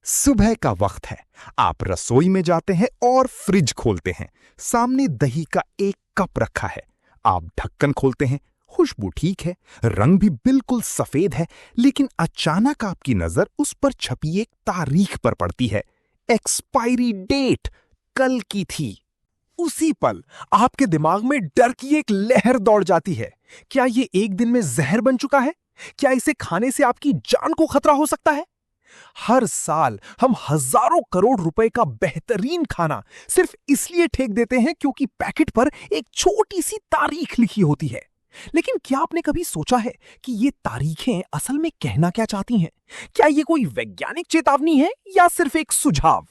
सुबह का वक्त है। आप रसोई में जाते हैं और फ्रिज खोलते हैं। सामने दही का एक कप रखा है। आप ढक्कन खोलते हैं। खुशबू ठीक है, रंग भी बिल्कुल सफेद है, लेकिन अचानक आपकी नजर उस पर छपी एक तारीख पर पड़ती है। एक्सपायरी डेट कल की थी। उसी पल आपके दिमाग में डर की एक लहर दौड़ जाती है। क्या ये एक दिन में जहर बन चुका है? क्या इसे खाने से आपकी जान को खतरा हो सकता है? हर साल हम हजारों करोड़ रुपए का बेहतरीन खाना सिर्फ इसलिए फेंक देते हैं क्योंकि पैकेट पर एक छोटी सी तारीख लिखी होती है। लेकिन क्या आपने कभी सोचा है कि ये तारीखें असल में कहना क्या चाहती हैं? क्या ये कोई वैज्ञानिक चेतावनी है या सिर्फ एक सुझाव?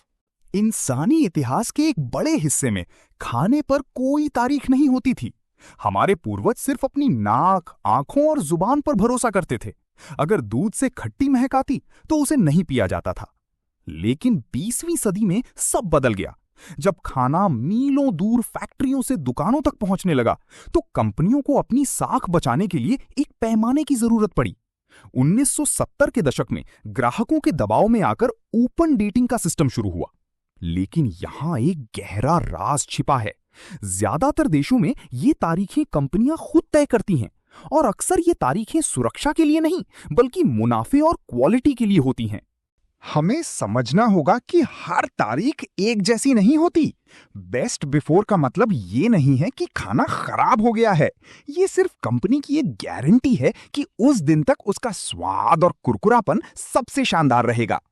इंसानी इतिहास के एक बड़े हिस्से में खाने पर कोई तारीख नहीं होती थी। हमारे पूर्वज सिर्फ अपनी नाक, आंखों और जुबान पर भरोसा करते थे। अगर दूध से खट्टी महक आती तो उसे नहीं पिया जाता था। लेकिन 20वीं सदी में सब बदल गया। जब खाना मीलों दूर फैक्ट्रियों से दुकानों तक पहुंचने लगा, तो कंपनियों को अपनी साख बचाने के लिए एक पैमाने की जरूरत पड़ी। 1970 के दशक में ग्राहकों के दबाव में आकर ओपन डेटिंग का सिस्टम शुरू हुआ। लेकिन यहां एक गहरा राज छिपा है। ज्यादातर देशों में ये तारीखें कंपनियां खुद तय करती हैं, और अक्सर ये तारीखें सुरक्षा के लिए नहीं, बल्कि मुनाफे और क्वालिटी के लिए होती हैं। हमें समझना होगा कि हर तारीख एक जैसी नहीं होती। बेस्ट बिफोर का मतलब ये नहीं है कि खाना खराब हो गया है। ये सिर्फ कंपनी की एक गारंटी है कि उस दिन तक उसका स्वाद और कुरकुरापन सबसे शानदार रहेगा।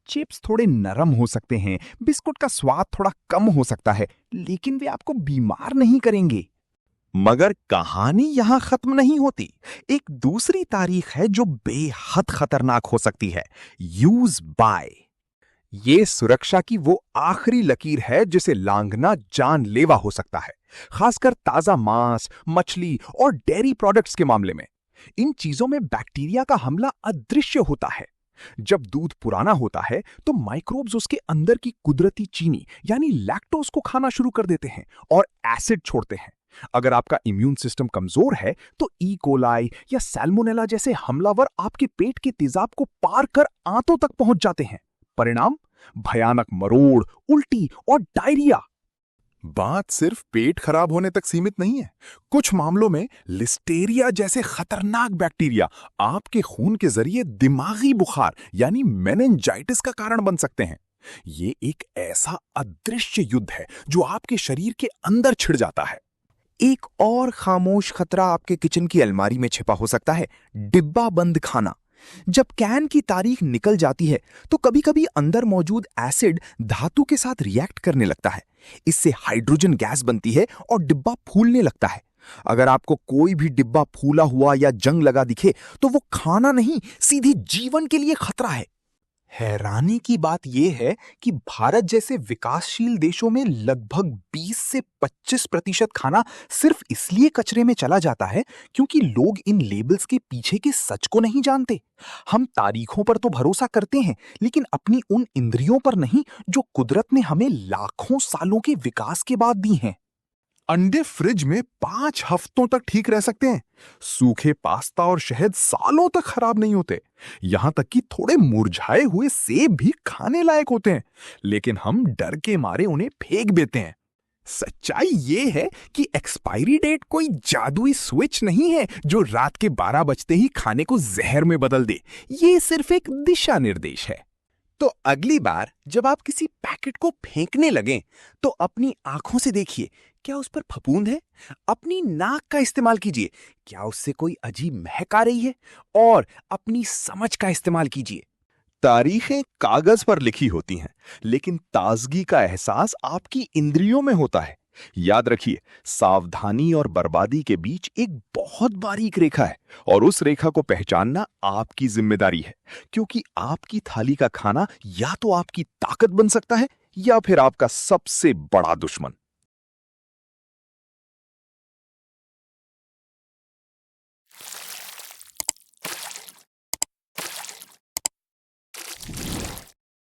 चिप्स थोड़े नरम हो सकते हैं, बिस्कुट का स्वाद थोड़ा कम हो सकता है, लेकिन वे आपको बीमार नहीं करेंगे। मगर कहानी यहां खत्म नहीं होती। एक दूसरी तारीख है जो बेहद खतरनाक हो सकती है, यूज बाय। ये सुरक्षा की वो आखिरी लकीर है जिसे लांघना जानलेवा हो सकता है, खासकर ताजा मांस, मछली और डेयरी प्रोडक्ट्स के मामले में। इन चीजों में बैक्टीरिया का हमला अदृश्य होता है। जब दूध पुराना होता है तो माइक्रोब्स उसके अंदर की कुदरती चीनी यानी लैक्टोज को खाना शुरू कर देते हैं और एसिड छोड़ते हैं। अगर आपका इम्यून सिस्टम कमजोर है तो ई कोलाई या सैल्मोनेला जैसे हमलावर आपके पेट के तेजाब को पार कर आंतों तक पहुंच जाते हैं। परिणाम भयानक मरोड़, उल्टी और डायरिया। बात सिर्फ पेट खराब होने तक सीमित नहीं है। कुछ मामलों में लिस्टेरिया जैसे खतरनाक बैक्टीरिया आपके खून के जरिए दिमागी बुखार यानी मेनिंजाइटिस का कारण बन सकते हैं। ये एक ऐसा अदृश्य युद्ध है जो आपके शरीर के अंदर छिड़ जाता है। एक और खामोश खतरा आपके किचन की अलमारी में छिपा हो सकता है, डिब्बा बंद खाना। जब कैन की तारीख निकल जाती है तो कभी-कभी अंदर मौजूद एसिड धातु के साथ रिएक्ट करने लगता है। इससे हाइड्रोजन गैस बनती है और डिब्बा फूलने लगता है। अगर आपको कोई भी डिब्बा फूला हुआ या जंग लगा दिखे तो वो खाना नहीं, सीधी जीवन के लिए खतरा है। हैरानी की बात यह है कि भारत जैसे विकासशील देशों में लगभग 20 से 25% खाना सिर्फ इसलिए कचरे में चला जाता है क्योंकि लोग इन लेबल्स के पीछे के सच को नहीं जानते। हम तारीखों पर तो भरोसा करते हैं, लेकिन अपनी उन इंद्रियों पर नहीं जो कुदरत ने हमें लाखों सालों के विकास के बाद दी हैं। अंडे फ्रिज में 5 हफ्तों तक ठीक रह सकते हैं। सूखे पास्ता और शहद सालों तक खराब नहीं होते। यहां तक कि थोड़े मुरझाए हुए सेब भी खाने लायक होते हैं, लेकिन हम डर के मारे उन्हें फेंक देते हैं। सच्चाई ये है कि एक्सपायरी डेट कोई जादुई स्विच नहीं है जो रात के 12 बजते ही खाने को जहर में बदल दे। ये सिर्फ एक दिशा निर्देश है। तो अगली बार जब आप किसी पैकेट को फेंकने लगें तो अपनी आंखों से देखिए, क्या उस पर फफूंद है? अपनी नाक का इस्तेमाल कीजिए, क्या उससे कोई अजीब महक आ रही है? और अपनी समझ का इस्तेमाल कीजिए। तारीखें कागज पर लिखी होती हैं, लेकिन ताजगी का एहसास आपकी इंद्रियों में होता है। याद रखिए, सावधानी और बर्बादी के बीच एक बहुत बारीक रेखा है, और उस रेखा को पहचानना आपकी जिम्मेदारी है, क्योंकि आपकी थाली का खाना या तो आपकी ताकत बन सकता है या फिर आपका सबसे बड़ा दुश्मन।